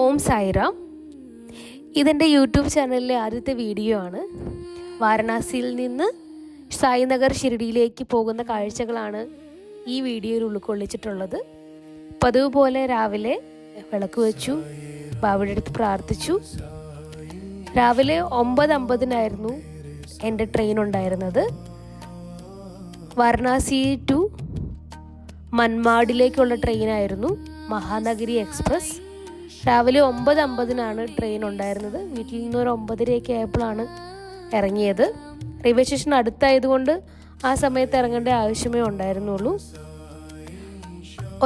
ഓം സായിറാം. ഇതെൻ്റെ യൂട്യൂബ് ചാനലിലെ ആദ്യത്തെ വീഡിയോ ആണ്. വാരണാസിയിൽ നിന്ന് സായിനഗർ ഷിരഡിയിലേക്ക് പോകുന്ന കാഴ്ചകളാണ് ഈ വീഡിയോയിൽ ഉൾക്കൊള്ളിച്ചിട്ടുള്ളത്. പതിവ് പോലെ രാവിലെ വിളക്ക് വെച്ചു, ബാബയുടെ അടുത്ത് പ്രാർത്ഥിച്ചു. രാവിലെ 9:50 എൻ്റെ ട്രെയിൻ ഉണ്ടായിരുന്നത്. വാരണാസി ടു മൻമാഡിലേക്കുള്ള ട്രെയിനായിരുന്നു, മഹാനഗരി എക്സ്പ്രസ്. രാവിലെ 9:50 ട്രെയിൻ ഉണ്ടായിരുന്നത്. വീട്ടിൽ നിന്ന് ഒരു 9:30 ആയപ്പോഴാണ് ഇറങ്ങിയത്. റെയിൽവേ സ്റ്റേഷൻ അടുത്തായതുകൊണ്ട് ആ സമയത്ത് ഇറങ്ങേണ്ട ആവശ്യമേ ഉണ്ടായിരുന്നുള്ളൂ.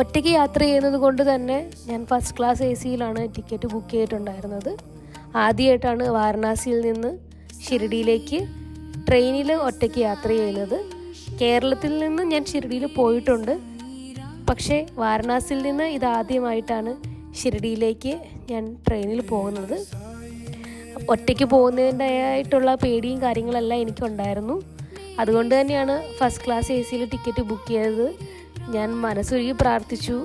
ഒറ്റയ്ക്ക് യാത്ര ചെയ്യുന്നത് കൊണ്ട് തന്നെ ഞാൻ ഫസ്റ്റ് ക്ലാസ് AC-യിലാണ് ടിക്കറ്റ് ബുക്ക് ചെയ്തിട്ടുണ്ടായിരുന്നത്. ആദ്യമായിട്ടാണ് വാരണാസിയിൽ നിന്ന് ഷിരഡിയിലേക്ക് ട്രെയിനിൽ ഒറ്റയ്ക്ക് യാത്ര ചെയ്യുന്നത്. കേരളത്തിൽ നിന്ന് ഞാൻ ഷിരഡിയിൽ പോയിട്ടുണ്ട്, പക്ഷേ വാരണാസിയിൽ നിന്ന് ഇതാദ്യമായിട്ടാണ് ഷിരഡിയിലേക്ക് ഞാൻ ട്രെയിനിൽ പോകുന്നത്. ഒറ്റയ്ക്ക് പോകുന്നതിൻ്റെതായിട്ടുള്ള പേടിയും കാര്യങ്ങളെല്ലാം എനിക്കുണ്ടായിരുന്നു. അതുകൊണ്ട് തന്നെയാണ് ഫസ്റ്റ് ക്ലാസ് AC-യിൽ ടിക്കറ്റ് ബുക്ക് ചെയ്തത്. ഞാൻ മനസ്സൊരുക്കി പ്രാർത്ഥിച്ചു,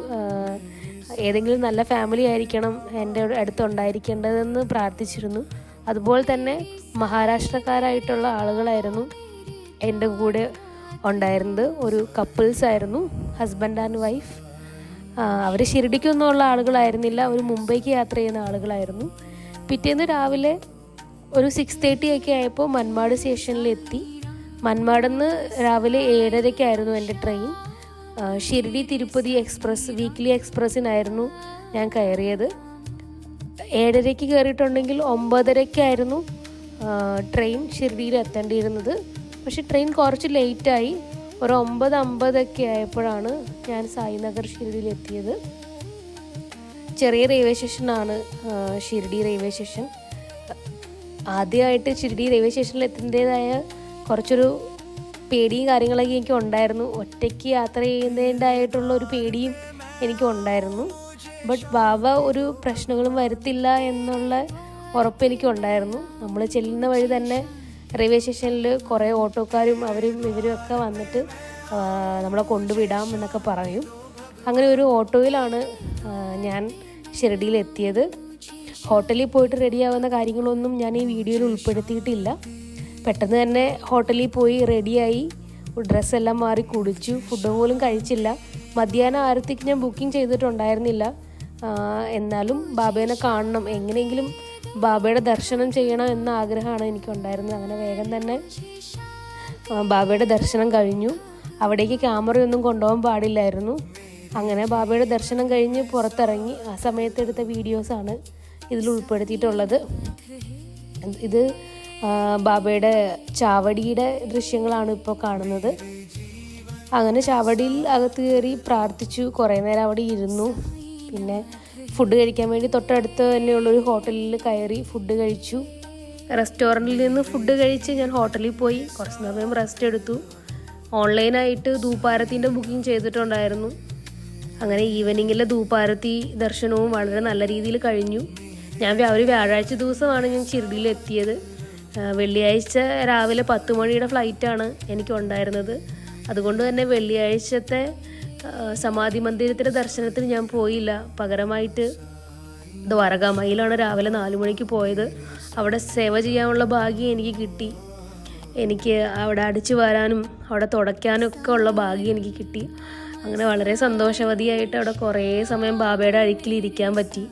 ഏതെങ്കിലും നല്ല ഫാമിലി ആയിരിക്കണം എൻ്റെ അടുത്തുണ്ടായിരിക്കേണ്ടതെന്ന് പ്രാർത്ഥിച്ചിരുന്നു. അതുപോലെ തന്നെ മഹാരാഷ്ട്രക്കാരായിട്ടുള്ള ആളുകളായിരുന്നു എൻ്റെ കൂടെ ഉണ്ടായിരുന്നത്. ഒരു കപ്പിൾസ് ആയിരുന്നു, ഹസ്ബൻഡ് ആൻഡ് വൈഫ്. അവർ ഷിരഡിക്കൊന്നുമുള്ള ആളുകളായിരുന്നില്ല, ഒരു മുംബൈക്ക് യാത്ര ചെയ്യുന്ന ആളുകളായിരുന്നു. പിറ്റേന്ന് രാവിലെ ഒരു 6:30 ആയപ്പോൾ മൻമാഡ് സ്റ്റേഷനിലെത്തി. മൻമാഡിൽ നിന്ന് രാവിലെ 7:30 എൻ്റെ ട്രെയിൻ. ഷിരഡി തിരുപ്പതി എക്സ്പ്രസ്, വീക്ക്ലി എക്സ്പ്രസ്സിനായിരുന്നു ഞാൻ കയറിയത്. 7:30 കയറിയിട്ടുണ്ടെങ്കിൽ 9:30 ട്രെയിൻ ഷിരഡിയിൽ എത്തേണ്ടിയിരുന്നത്. പക്ഷെ ട്രെയിൻ കുറച്ച് ലേറ്റായി. ഒരു 9:50 ആയപ്പോഴാണ് ഞാൻ സായിനഗർ ഷിരഡിയിൽ എത്തിയത്. ചെറിയ റെയിൽവേ സ്റ്റേഷനാണ് ഷിരഡി റെയിൽവേ സ്റ്റേഷൻ. ആദ്യമായിട്ട് ഷിരഡി റെയിൽവേ സ്റ്റേഷനിൽ എത്തുന്നതായ കുറച്ചൊരു പേടിയും കാര്യങ്ങളൊക്കെ എനിക്ക് ഉണ്ടായിരുന്നു. ഒറ്റയ്ക്ക് യാത്ര ചെയ്യുന്നതിൻ്റെതായിട്ടുള്ള ഒരു പേടിയും എനിക്കുണ്ടായിരുന്നു. ബട്ട് ബാബ ഒരു പ്രശ്നങ്ങളും വരുത്തില്ല എന്നുള്ള ഉറപ്പ് എനിക്കുണ്ടായിരുന്നു. നമ്മൾ ചെല്ലുന്ന വഴി തന്നെ റെയിൽവേ സ്റ്റേഷനിൽ കുറേ ഓട്ടോക്കാരും അവരും ഇവരും ഒക്കെ വന്നിട്ട് നമ്മളെ കൊണ്ടുവിടാം എന്നൊക്കെ പറയും. അങ്ങനെ ഒരു ഓട്ടോയിലാണ് ഞാൻ ഷിരഡിയിൽ എത്തിയത്. ഹോട്ടലിൽ പോയിട്ട് റെഡിയാവുന്ന കാര്യങ്ങളൊന്നും ഞാൻ ഈ വീഡിയോയിൽ ഉൾപ്പെടുത്തിയിട്ടില്ല. പെട്ടെന്ന് തന്നെ ഹോട്ടലിൽ പോയി റെഡിയായി, ഡ്രസ്സെല്ലാം മാറി കുളിച്ചു. ഫുഡ് പോലും കഴിച്ചില്ല. മധ്യാഹ്നം ആരത്തേക്ക് ഞാൻ ബുക്കിംഗ് ചെയ്തിട്ടുണ്ടായിരുന്നില്ല. എന്നാലും ബാബേനെ കാണണം, എങ്ങനെയെങ്കിലും ബാബയുടെ ദർശനം ചെയ്യണം എന്ന ആഗ്രഹമാണ് എനിക്കുണ്ടായിരുന്നത്. അങ്ങനെ വേഗം തന്നെ ബാബയുടെ ദർശനം കഴിഞ്ഞു. അവിടേക്ക് ക്യാമറയൊന്നും കൊണ്ടുപോകാൻ പാടില്ലായിരുന്നു. അങ്ങനെ ബാബയുടെ ദർശനം കഴിഞ്ഞ് പുറത്തിറങ്ങി. ആ സമയത്തെടുത്ത വീഡിയോസാണ് ഇതിൽ ഉൾപ്പെടുത്തിയിട്ടുള്ളത്. ഇത് ബാബയുടെ ചാവടിയുടെ ദൃശ്യങ്ങളാണ് ഇപ്പോൾ കാണുന്നത്. അങ്ങനെ ചാവടിയിൽ അകത്ത് കയറി പ്രാർത്ഥിച്ചു. കുറേ നേരം അവിടെ ഇരുന്നു. പിന്നെ ഫുഡ് കഴിക്കാൻ വേണ്ടി തൊട്ടടുത്ത് തന്നെയുള്ളൊരു ഹോട്ടലിൽ കയറി ഫുഡ് കഴിച്ചു. റെസ്റ്റോറൻറ്റിൽ നിന്ന് ഫുഡ് കഴിച്ച് ഞാൻ ഹോട്ടലിൽ പോയി കുറച്ച് സമയം റെസ്റ്റ് എടുത്തു. ഓൺലൈനായിട്ട് ധൂപാരത്തിൻ്റെ ബുക്കിംഗ് ചെയ്തിട്ടുണ്ടായിരുന്നു. അങ്ങനെ ഈവനിങ്ങിലെ ധൂപാരത്തി ദർശനവും വളരെ നല്ല രീതിയിൽ കഴിഞ്ഞു. ഒരു വ്യാഴാഴ്ച ദിവസമാണ് ഞാൻ ഷിരഡിയിൽ എത്തിയത്. വെള്ളിയാഴ്ച രാവിലെ 10 മണിയുടെ ഫ്ലൈറ്റാണ് എനിക്കുണ്ടായിരുന്നത്. അതുകൊണ്ട് തന്നെ വെള്ളിയാഴ്ചത്തെ സമാധി മന്ദിരത്തിൻ്റെ ദർശനത്തിന് ഞാൻ പോയില്ല. പകരമായിട്ട് ദ്വാരകാമയിലാണ് രാവിലെ 4 മണിക്ക് പോയത്. അവിടെ സേവ ചെയ്യാനുള്ള ഭാഗ്യം എനിക്ക് കിട്ടി. എനിക്ക് അവിടെ അടിച്ചു വാരാനും അവിടെ തുടയ്ക്കാനും ഒക്കെ ഉള്ള ഭാഗ്യം എനിക്ക് കിട്ടി. അങ്ങനെ വളരെ സന്തോഷവതിയായിട്ട് അവിടെ കുറേ സമയം ബാബയുടെ അഴുക്കിലിരിക്കാൻ പറ്റി.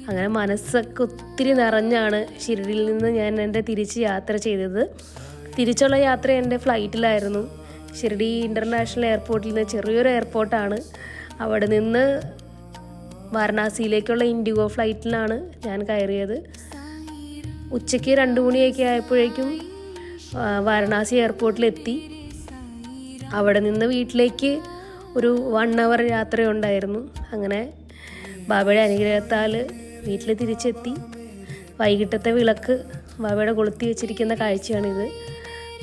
അങ്ങനെ മനസ്സൊക്കെ ഒത്തിരി നിറഞ്ഞാണ് ഷിരഡിയിൽ നിന്ന് ഞാൻ എൻ്റെ തിരിച്ച് യാത്ര ചെയ്തത്. തിരിച്ചുള്ള യാത്ര എൻ്റെ ഫ്ലൈറ്റിലായിരുന്നു. ഷിരഡി ഇൻ്റർനാഷണൽ എയർപോർട്ടിൽ നിന്ന്, ചെറിയൊരു എയർപോർട്ടാണ്, അവിടെ നിന്ന് വാരണാസിയിലേക്കുള്ള ഇൻഡിഗോ ഫ്ലൈറ്റിലാണ് ഞാൻ കയറിയത്. ഉച്ചയ്ക്ക് 2 മണിയൊക്കെ ആയപ്പോഴേക്കും വാരണാസി എയർപോർട്ടിലെത്തി. അവിടെ നിന്ന് വീട്ടിലേക്ക് ഒരു 1 hour യാത്രയുണ്ടായിരുന്നു. അങ്ങനെ ബാബയുടെ അനുഗ്രഹത്താൽ വീട്ടിൽ തിരിച്ചെത്തി. വൈകിട്ടത്തെ വിളക്ക് ബാബയുടെ കൊളുത്തി വെച്ചിരിക്കുന്ന കാഴ്ചയാണിത്.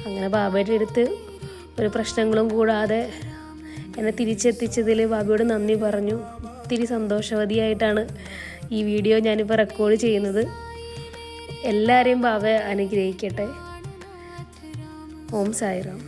അങ്ങനെ ബാബയുടെ അടുത്ത് ഒരു പ്രശ്നങ്ങളും കൂടാതെ എന്നെ തിരിച്ചെത്തിച്ചതിൽ ബാബയോട് നന്ദി പറഞ്ഞു. ഒത്തിരി സന്തോഷവതിയായിട്ടാണ് ഈ വീഡിയോ ഞാനിപ്പോൾ റെക്കോർഡ് ചെയ്യുന്നത്. എല്ലാവരെയും ബാബ അനുഗ്രഹിക്കട്ടെ. ഓം സായിറാം.